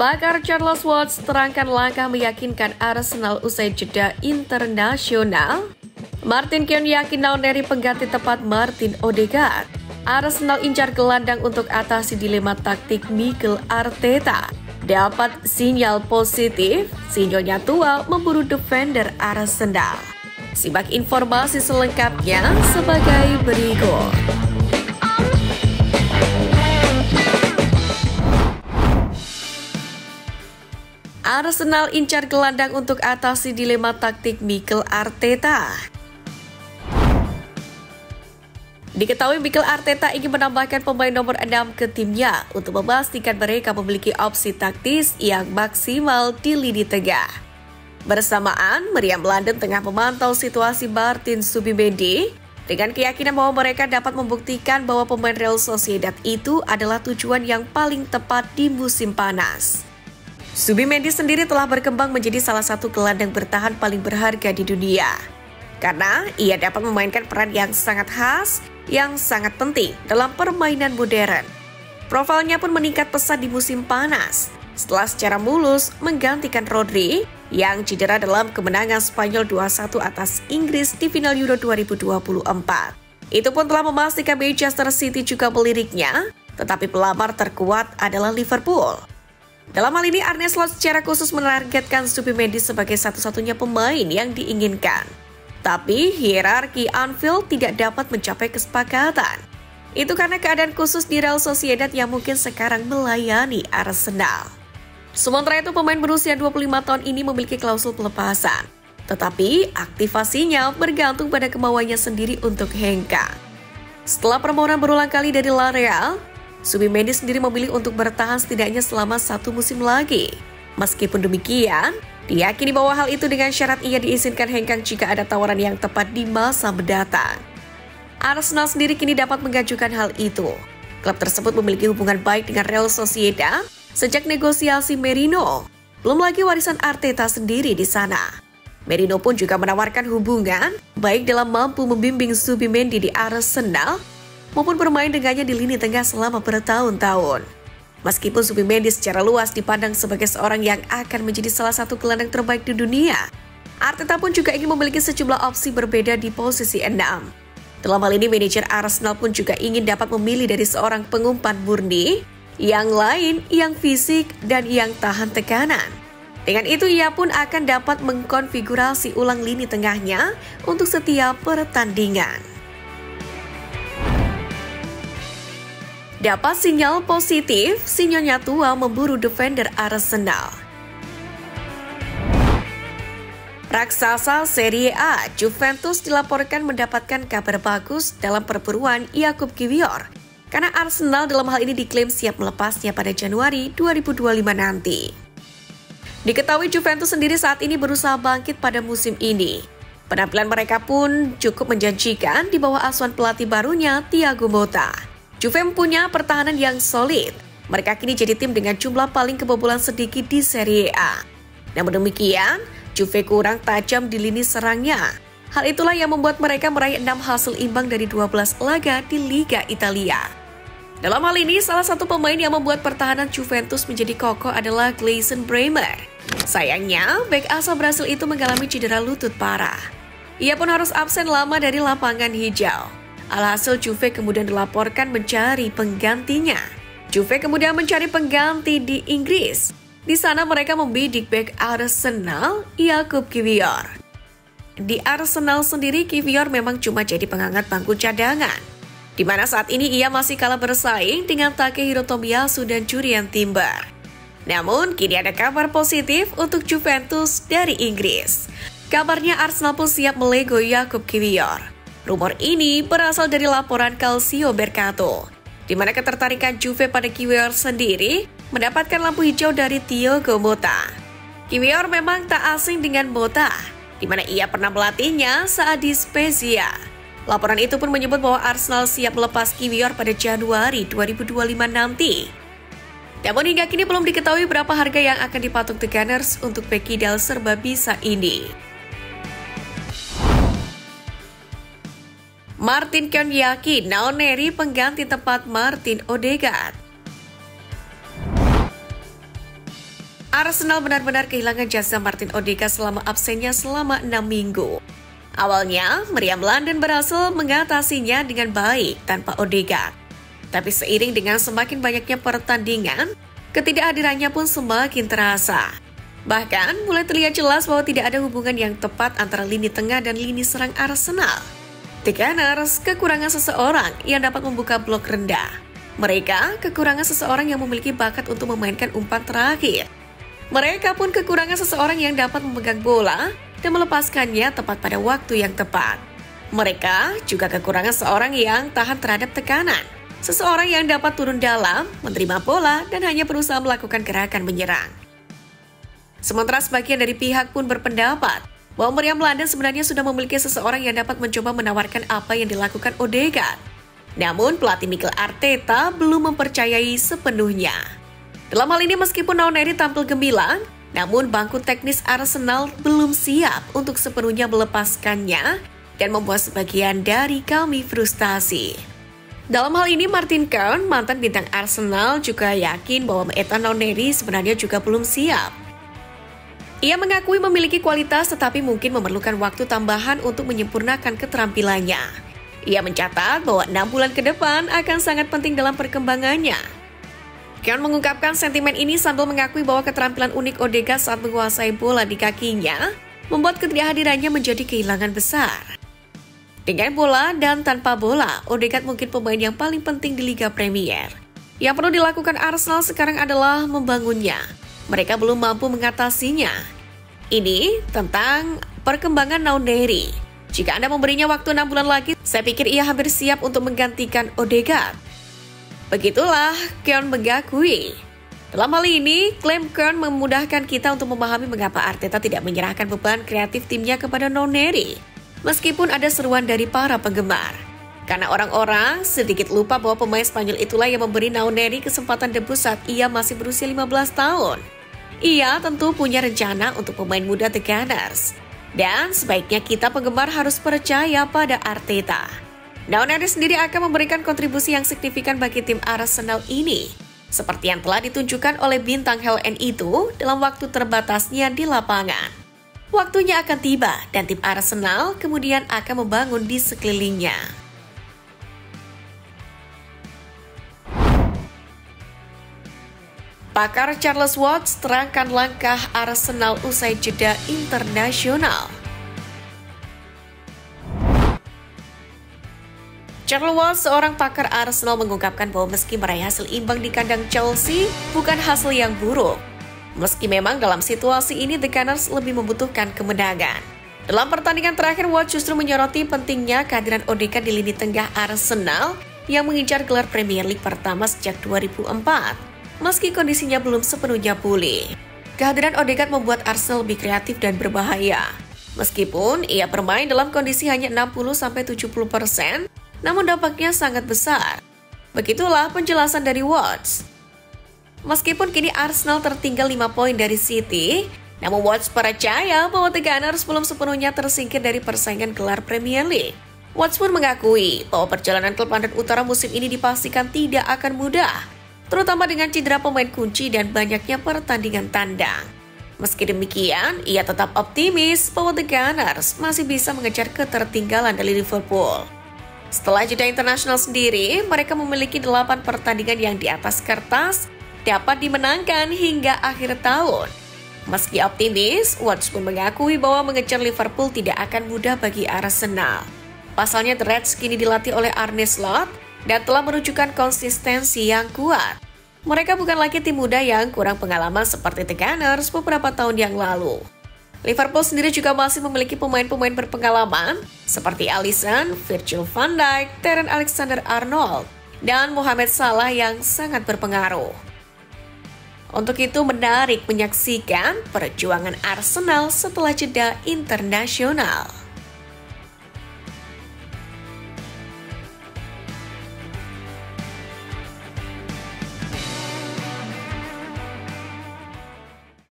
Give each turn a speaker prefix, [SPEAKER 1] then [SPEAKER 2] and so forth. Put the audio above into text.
[SPEAKER 1] Pakar Charles Watts terangkan langkah meyakinkan Arsenal usai jeda internasional. Martin Keown yakin Nwaneri pengganti tepat Martin Odegaard. Arsenal incar gelandang untuk atasi dilema taktik Mikel Arteta. Dapat sinyal positif, Sinyonya tua memburu defender Arsenal. Simak informasi selengkapnya sebagai berikut. Arsenal incar gelandang untuk atasi dilema taktik Mikel Arteta. Diketahui Mikel Arteta ingin menambahkan pemain nomor 6 ke timnya untuk memastikan mereka memiliki opsi taktis yang maksimal di lini tengah. Bersamaan, Meriam London tengah memantau situasi Martin Zubimendi dengan keyakinan bahwa mereka dapat membuktikan bahwa pemain Real Sociedad itu adalah tujuan yang paling tepat di musim panas. Zubimendi sendiri telah berkembang menjadi salah satu gelandang bertahan paling berharga di dunia. Karena ia dapat memainkan peran yang sangat khas, yang sangat penting dalam permainan modern. Profilnya pun meningkat pesat di musim panas, setelah secara mulus menggantikan Rodri yang cedera dalam kemenangan Spanyol 2-1 atas Inggris di final Euro 2024. Itu pun telah memastikan Manchester City juga meliriknya, tetapi pelamar terkuat adalah Liverpool. Dalam hal ini, Arne Slot secara khusus menargetkan Zubimendi sebagai satu-satunya pemain yang diinginkan. Tapi hierarki Anfield tidak dapat mencapai kesepakatan. Itu karena keadaan khusus di Real Sociedad yang mungkin sekarang melayani Arsenal. Sementara itu, pemain berusia 25 tahun ini memiliki klausul pelepasan. Tetapi aktivasinya bergantung pada kemauannya sendiri untuk hengkang. Setelah permohonan berulang kali dari La Real, Zubimendi sendiri memilih untuk bertahan setidaknya selama 1 musim lagi. Meskipun demikian, diyakini bahwa hal itu dengan syarat ia diizinkan hengkang jika ada tawaran yang tepat di masa mendatang. Arsenal sendiri kini dapat mengajukan hal itu. Klub tersebut memiliki hubungan baik dengan Real Sociedad sejak negosiasi Merino. Belum lagi warisan Arteta sendiri di sana. Merino pun juga menawarkan hubungan baik dalam mampu membimbing Zubimendi di Arsenal maupun bermain dengannya di lini tengah selama bertahun-tahun. Meskipun Zubimendi secara luas dipandang sebagai seorang yang akan menjadi salah satu gelandang terbaik di dunia, Arteta pun juga ingin memiliki sejumlah opsi berbeda di posisi 6. Dalam hal ini, manajer Arsenal pun juga ingin dapat memilih dari seorang pengumpan murni, yang lain, yang fisik, dan yang tahan tekanan. Dengan itu, ia pun akan dapat mengkonfigurasi ulang lini tengahnya untuk setiap pertandingan. Dapat sinyal positif, Sinyonya tua memburu defender Arsenal. Raksasa Serie A, Juventus dilaporkan mendapatkan kabar bagus dalam perburuan Jakub Kiwior, karena Arsenal dalam hal ini diklaim siap melepasnya pada Januari 2025 nanti. Diketahui Juventus sendiri saat ini berusaha bangkit pada musim ini. Penampilan mereka pun cukup menjanjikan di bawah asuhan pelatih barunya Thiago Motta. Juve punya pertahanan yang solid. Mereka kini jadi tim dengan jumlah paling kebobolan sedikit di Serie A. Namun demikian, Juve kurang tajam di lini serangnya. Hal itulah yang membuat mereka meraih 6 hasil imbang dari 12 laga di Liga Italia. Dalam hal ini, salah satu pemain yang membuat pertahanan Juventus menjadi kokoh adalah Gleison Bremer. Sayangnya, bek asal Brasil itu mengalami cedera lutut parah. Ia pun harus absen lama dari lapangan hijau. Alhasil Juve kemudian dilaporkan mencari penggantinya. Juve kemudian mencari pengganti di Inggris. Di sana mereka membidik bek Arsenal, Jakub Kiwior. Di Arsenal sendiri, Kiwior memang cuma jadi penghangat bangku cadangan, di mana saat ini ia masih kalah bersaing dengan Takehiro Tomiyasu dan Jurriën Timber. Namun, kini ada kabar positif untuk Juventus dari Inggris. Kabarnya Arsenal pun siap melego Jakub Kiwior. Rumor ini berasal dari laporan Calcio Mercato, di mana ketertarikan Juve pada Kiwior sendiri mendapatkan lampu hijau dari Thiago Motta. Kiwior memang tak asing dengan Motta, di mana ia pernah melatihnya saat di Spezia. Laporan itu pun menyebut bahwa Arsenal siap melepas Kiwior pada Januari 2025 nanti. Namun hingga kini belum diketahui berapa harga yang akan dipatok The Gunners untuk bek kidal serba bisa ini. Martin Keown yakin Nwaneri pengganti tepat Martin Odegaard. Arsenal benar-benar kehilangan jasa Martin Odegaard selama absennya selama 6 minggu. Awalnya, Meriam London berhasil mengatasinya dengan baik tanpa Odegaard. Tapi seiring dengan semakin banyaknya pertandingan, ketidakhadirannya pun semakin terasa. Bahkan, mulai terlihat jelas bahwa tidak ada hubungan yang tepat antara lini tengah dan lini serang Arsenal. The Gunners kekurangan seseorang yang dapat membuka blok rendah. Mereka kekurangan seseorang yang memiliki bakat untuk memainkan umpan terakhir. Mereka pun kekurangan seseorang yang dapat memegang bola dan melepaskannya tepat pada waktu yang tepat. Mereka juga kekurangan seorang yang tahan terhadap tekanan. Seseorang yang dapat turun dalam, menerima bola, dan hanya berusaha melakukan gerakan menyerang. Sementara sebagian dari pihak pun berpendapat bahwa Meriam London sebenarnya sudah memiliki seseorang yang dapat mencoba menawarkan apa yang dilakukan Odegaard. Namun pelatih Mikel Arteta belum mempercayai sepenuhnya. Dalam hal ini meskipun Nwaneri tampil gemilang, namun bangku teknis Arsenal belum siap untuk sepenuhnya melepaskannya dan membuat sebagian dari kami frustasi. Dalam hal ini Martin Keown, mantan bintang Arsenal, juga yakin bahwa Ethan Nwaneri sebenarnya juga belum siap. Ia mengakui memiliki kualitas tetapi mungkin memerlukan waktu tambahan untuk menyempurnakan keterampilannya. Ia mencatat bahwa 6 bulan ke depan akan sangat penting dalam perkembangannya. Keown mengungkapkan sentimen ini sambil mengakui bahwa keterampilan unik Odegaard saat menguasai bola di kakinya membuat ketidakhadirannya menjadi kehilangan besar. Dengan bola dan tanpa bola, Odegaard mungkin pemain yang paling penting di Liga Premier. Yang perlu dilakukan Arsenal sekarang adalah membangunnya. Mereka belum mampu mengatasinya. Ini tentang perkembangan Nwaneri. Jika Anda memberinya waktu 6 bulan lagi, saya pikir ia hampir siap untuk menggantikan Odegaard. Begitulah Keown mengakui. Dalam hal ini, klaim Keown memudahkan kita untuk memahami mengapa Arteta tidak menyerahkan beban kreatif timnya kepada Nwaneri. Meskipun ada seruan dari para penggemar. Karena orang-orang sedikit lupa bahwa pemain Spanyol itulah yang memberi Nwaneri kesempatan debut saat ia masih berusia 15 tahun. Ia tentu punya rencana untuk pemain muda The Gunners. Dan sebaiknya kita penggemar harus percaya pada Arteta. Nwaneri sendiri akan memberikan kontribusi yang signifikan bagi tim Arsenal ini. Seperti yang telah ditunjukkan oleh bintang HLN itu dalam waktu terbatasnya di lapangan. Waktunya akan tiba dan tim Arsenal kemudian akan membangun di sekelilingnya. Pakar Charles Watts terangkan langkah Arsenal usai jeda internasional. Charles Watts, seorang pakar Arsenal, mengungkapkan bahwa meski meraih hasil imbang di kandang Chelsea, bukan hasil yang buruk. Meski memang dalam situasi ini The Gunners lebih membutuhkan kemenangan. Dalam pertandingan terakhir, Watts justru menyoroti pentingnya kehadiran Odegaard di lini tengah Arsenal yang mengincar gelar Premier League pertama sejak 2004. Meski kondisinya belum sepenuhnya pulih, kehadiran Odegaard membuat Arsenal lebih kreatif dan berbahaya. Meskipun ia bermain dalam kondisi hanya 60-70%, namun dampaknya sangat besar. Begitulah penjelasan dari Watts. Meskipun kini Arsenal tertinggal 5 poin dari City, namun Watts percaya bahwa The Gunners belum sepenuhnya tersingkir dari persaingan gelar Premier League. Watts pun mengakui bahwa perjalanan klub London Utara musim ini dipastikan tidak akan mudah, terutama dengan cedera pemain kunci dan banyaknya pertandingan tandang. Meski demikian, ia tetap optimis bahwa The Gunners masih bisa mengejar ketertinggalan dari Liverpool. Setelah jeda internasional sendiri, mereka memiliki 8 pertandingan yang di atas kertas dapat dimenangkan hingga akhir tahun. Meski optimis, Watts pun mengakui bahwa mengejar Liverpool tidak akan mudah bagi Arsenal. Pasalnya, The Reds kini dilatih oleh Arne Slot dan telah menunjukkan konsistensi yang kuat. Mereka bukan lagi tim muda yang kurang pengalaman seperti The Gunners beberapa tahun yang lalu. Liverpool sendiri juga masih memiliki pemain-pemain berpengalaman seperti Alisson, Virgil van Dijk, Trent Alexander-Arnold, dan Mohamed Salah yang sangat berpengaruh. Untuk itu menarik menyaksikan perjuangan Arsenal setelah jeda internasional.